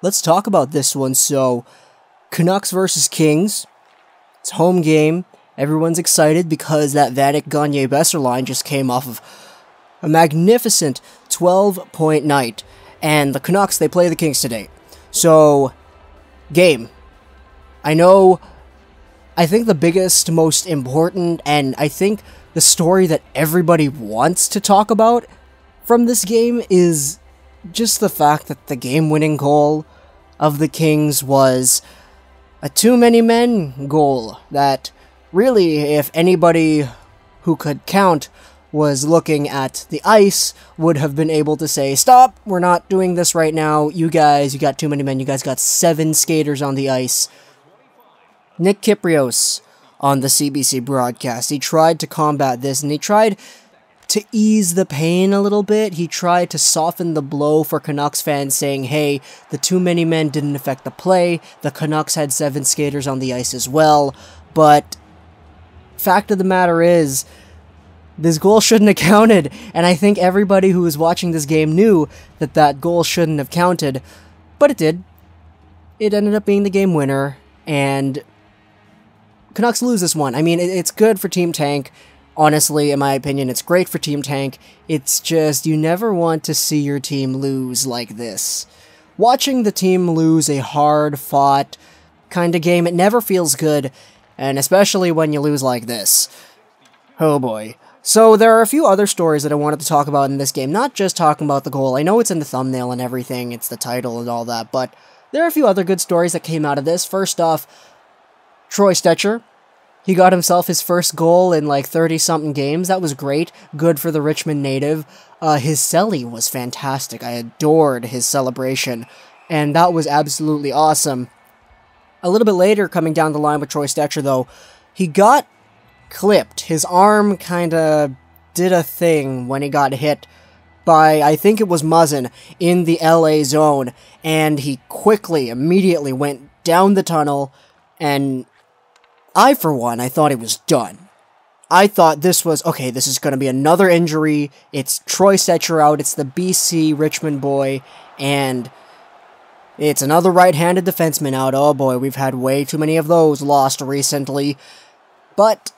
let's talk about this one. So, Canucks versus Kings. It's home game. Everyone's excited because that Vanek Gagne-Besser line just came off of a magnificent 12-point night. And the Canucks, they play the Kings today. So, game. I think the biggest, most important, and I think the story that everybody wants to talk about from this game is just the fact that the game-winning goal of the Kings was a too-many-men goal that really, if anybody who could count was looking at the ice, would have been able to say, stop, we're not doing this right now, you guys, you got too many men, you guys got 7 skaters on the ice. Nick Kyprios on the CBC broadcast, he tried to combat this, and he tried to ease the pain a little bit. He tried to soften the blow for Canucks fans, saying, hey, the too many men didn't affect the play, the Canucks had 7 skaters on the ice as well, but fact of the matter is, this goal shouldn't have counted, and I think everybody who was watching this game knew that that goal shouldn't have counted, but it did. It ended up being the game winner, and Canucks lose this one. I mean, it's good for Team Tank. Honestly, in my opinion, it's great for Team Tank. It's just, you never want to see your team lose like this. Watching the team lose a hard-fought kind of game, it never feels good, and especially when you lose like this. Oh boy. So there are a few other stories that I wanted to talk about in this game, not just talking about the goal. I know it's in the thumbnail and everything, it's the title and all that, but there are a few other good stories that came out of this. First off, Troy Stecher. He got himself his first goal in like 30-something games. That was great. Good for the Richmond native. His celly was fantastic. I adored his celebration, and that was absolutely awesome. A little bit later, coming down the line with Troy Stecher, though, he got clipped. His arm kind of did a thing when he got hit by, I think it was Muzzin, in the LA zone, and he immediately went down the tunnel, and I, for one, I thought it was done. I thought this was, okay, this is going to be another injury, it's Troy Stecher out, it's the BC Richmond boy, and it's another right-handed defenseman out. Oh boy, we've had way too many of those lost recently. But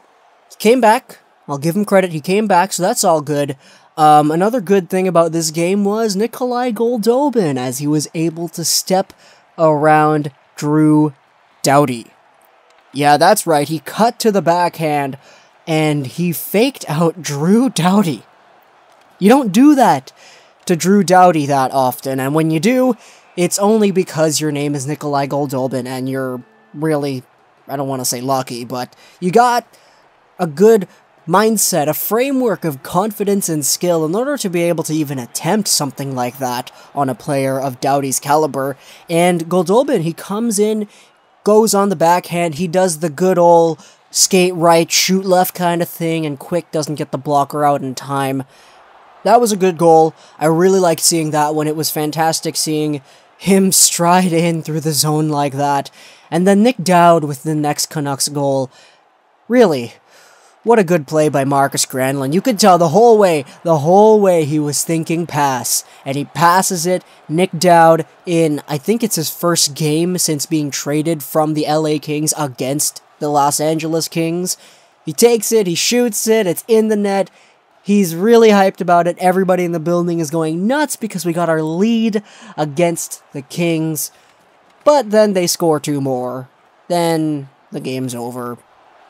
he came back. I'll give him credit. He came back, so that's all good. Another good thing about this game was Nikolai Goldobin, as he was able to step around DREW DOUGHTY. Yeah, that's right. He cut to the backhand, and he faked out DREW DOUGHTY. You don't do that to DREW DOUGHTY that often, and when you do, it's only because your name is Nikolai Goldobin, and you're really, I don't want to say lucky, but you got a good mindset, a framework of confidence and skill in order to be able to even attempt something like that on a player of Doughty's caliber. And Goldobin, he comes in, goes on the backhand, he does the good old skate right, shoot left kind of thing, and Quick doesn't get the blocker out in time. That was a good goal. I really liked seeing that one. It was fantastic seeing him stride in through the zone like that. And then Nic Dowd with the next Canucks goal. Really, what a good play by Marcus Granlund. You could tell the whole way he was thinking pass. And he passes it. Nic Dowd in, I think it's his first game since being traded from the LA Kings against the Los Angeles Kings. He takes it, he shoots it, it's in the net. He's really hyped about it. Everybody in the building is going nuts because we got our lead against the Kings. But then they score 2 more. Then the game's over.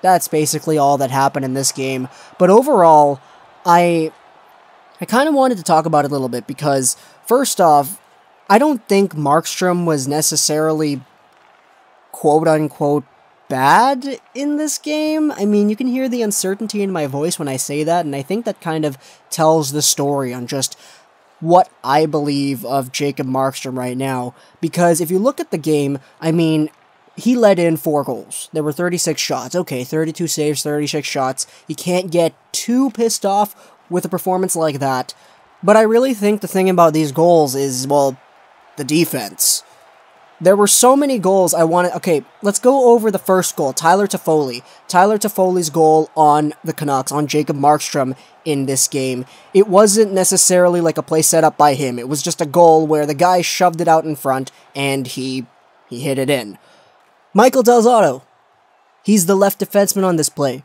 That's basically all that happened in this game. But overall, I kind of wanted to talk about it a little bit because, first off, I don't think Markstrom was necessarily quote-unquote bad in this game. I mean, you can hear the uncertainty in my voice when I say that, and I think that kind of tells the story on just what I believe of Jacob Markstrom right now. Because if you look at the game, I mean, he let in 4 goals. There were 36 shots. Okay, 32 saves, 36 shots. You can't get too pissed off with a performance like that. But I really think the thing about these goals is, well, the defense. There were so many goals I wanted. Okay, let's go over the first goal. Tyler Toffoli. Tyler Toffoli's goal on the Canucks, on Jacob Markstrom in this game. It wasn't necessarily like a play set up by him. It was just a goal where the guy shoved it out in front and he hit it in. Michael Del Zotto. He's the left defenseman on this play.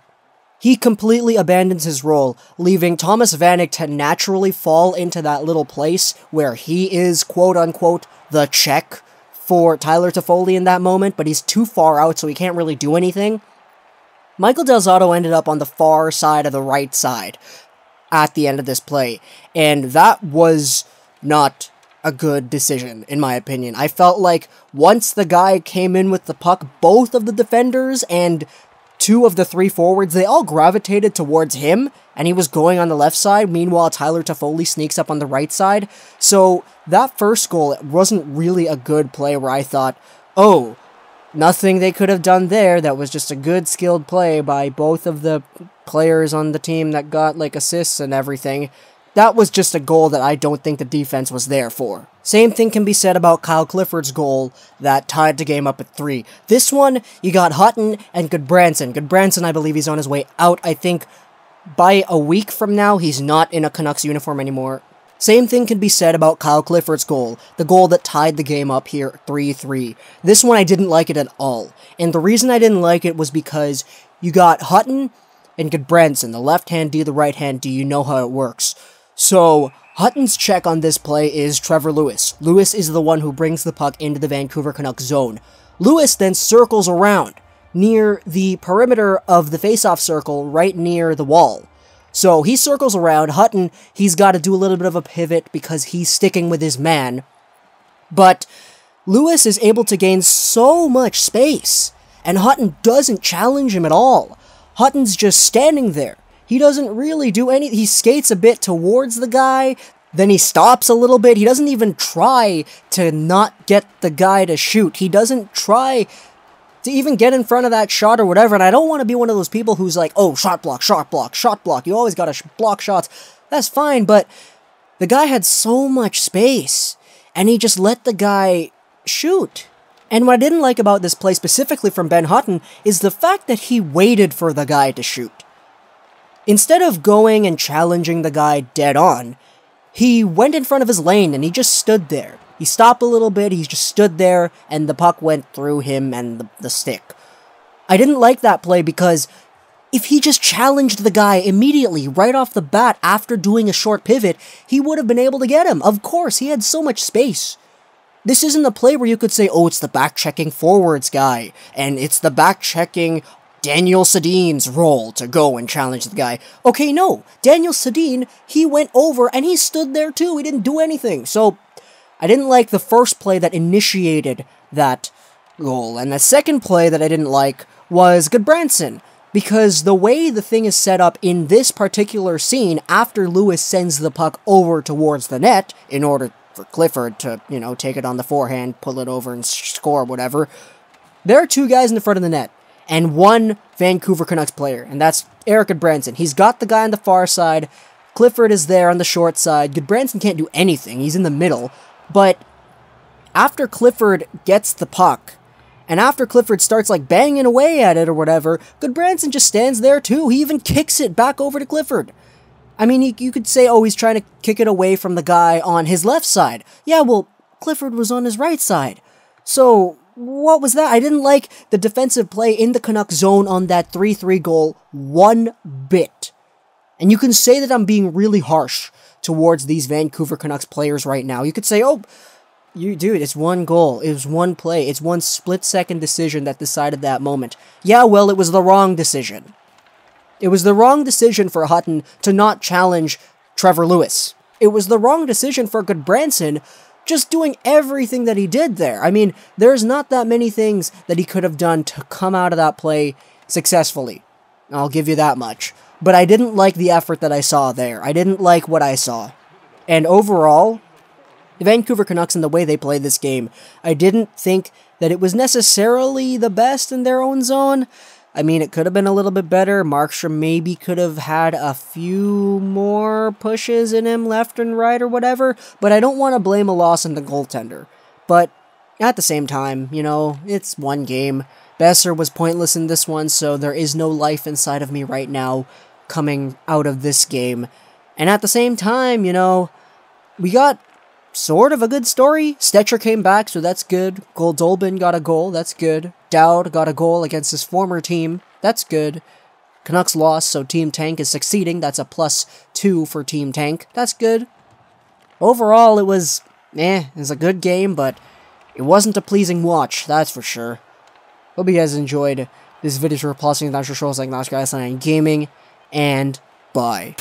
He completely abandons his role, leaving Thomas Vanek to naturally fall into that little place where he is, quote-unquote, the check for Tyler Toffoli in that moment, but he's too far out, so he can't really do anything. Michael Del Zotto ended up on the far side of the right side at the end of this play, and that was not a good decision, in my opinion. I felt like once the guy came in with the puck, both of the defenders and two of the three forwards, they all gravitated towards him, and he was going on the left side. Meanwhile, Tyler Toffoli sneaks up on the right side. So that first goal, it wasn't really a good play where I thought, oh, nothing they could have done there. That was just a good skilled play by both of the players on the team that got like assists and everything. That was just a goal that I don't think the defense was there for. Same thing can be said about Kyle Clifford's goal that tied the game up at 3. This one, you got Hutton and Goodbranson. Goodbranson, I believe he's on his way out. I think by a week from now, he's not in a Canucks uniform anymore. Same thing can be said about Kyle Clifford's goal, the goal that tied the game up here 3-3. This one, I didn't like it at all. And the reason I didn't like it was because you got Hutton and Goodbranson, the left-hand D, the right-hand D. You know how it works. So, Hutton's check on this play is Trevor Lewis. Lewis is the one who brings the puck into the Vancouver Canucks zone. Lewis then circles around near the perimeter of the face-off circle, right near the wall. So, he circles around. Hutton, he's got to do a little bit of a pivot because he's sticking with his man. But Lewis is able to gain so much space, and Hutton doesn't challenge him at all. Hutton's just standing there. He doesn't really do any. He skates a bit towards the guy, then he stops a little bit. He doesn't even try to not get the guy to shoot. He doesn't try to even get in front of that shot or whatever, and I don't want to be one of those people who's like, oh, shot block, shot block, shot block. You always gotta block shots. That's fine, but the guy had so much space, and he just let the guy shoot. And what I didn't like about this play specifically from Ben Hutton is the fact that he waited for the guy to shoot. Instead of going and challenging the guy dead on, he went in front of his lane and he just stood there. He stopped a little bit, he just stood there, and the puck went through him and the stick. I didn't like that play because if he just challenged the guy immediately, right off the bat, after doing a short pivot, he would have been able to get him. Of course, he had so much space. This isn't a play where you could say, oh, it's the back-checking forwards guy, and it's the back-checking Daniel Sedin's role to go and challenge the guy. Okay, no. Daniel Sedin, he went over and he stood there too. He didn't do anything. So, I didn't like the first play that initiated that goal. And the second play that I didn't like was Goodbranson. Because the way the thing is set up in this particular scene, after Lewis sends the puck over towards the net, in order for Clifford to, take it on the forehand, pull it over and score, whatever, there are two guys in the front of the net. And one Vancouver Canucks player, and that's Eric Goodbranson. He's got the guy on the far side. Clifford is there on the short side. Goodbranson can't do anything. He's in the middle. But after Clifford gets the puck, and after Clifford starts banging away at it or whatever, Goodbranson just stands there too. He even kicks it back over to Clifford. I mean, you could say, oh, he's trying to kick it away from the guy on his left side. Yeah, well, Clifford was on his right side. So what was that? I didn't like the defensive play in the Canucks zone on that 3-3 goal one bit. And you can say that I'm being really harsh towards these Vancouver Canucks players right now. You could say, oh, dude, it's one goal. It was one play. It's one split-second decision that decided that moment. Yeah, well, it was the wrong decision. It was the wrong decision for Hutton to not challenge Trevor Lewis. It was the wrong decision for Goodbranson just doing everything that he did there. I mean, there's not that many things that he could have done to come out of that play successfully. I'll give you that much. But I didn't like the effort that I saw there. I didn't like what I saw. And overall, the Vancouver Canucks and the way they played this game, I didn't think that it was necessarily the best in their own zone. I mean, it could have been a little bit better. Markstrom maybe could have had a few more pushes in him left and right or whatever, but I don't want to blame a loss on the goaltender. But At the same time, you know, it's one game. Besser was pointless in this one, so there is no life inside of me right now coming out of this game. And at the same time, you know, we got sort of a good story. Stecher came back, so that's good. Goldobin got a goal, that's good. Dowd got a goal against his former team, that's good. Canucks lost, so Team Tank is succeeding, that's a +2 for Team Tank, that's good. Overall, it was a good game, but it wasn't a pleasing watch, that's for sure. Hope you guys enjoyed this video for Plusing Natural Shows like Nash Guys and Gaming, and bye.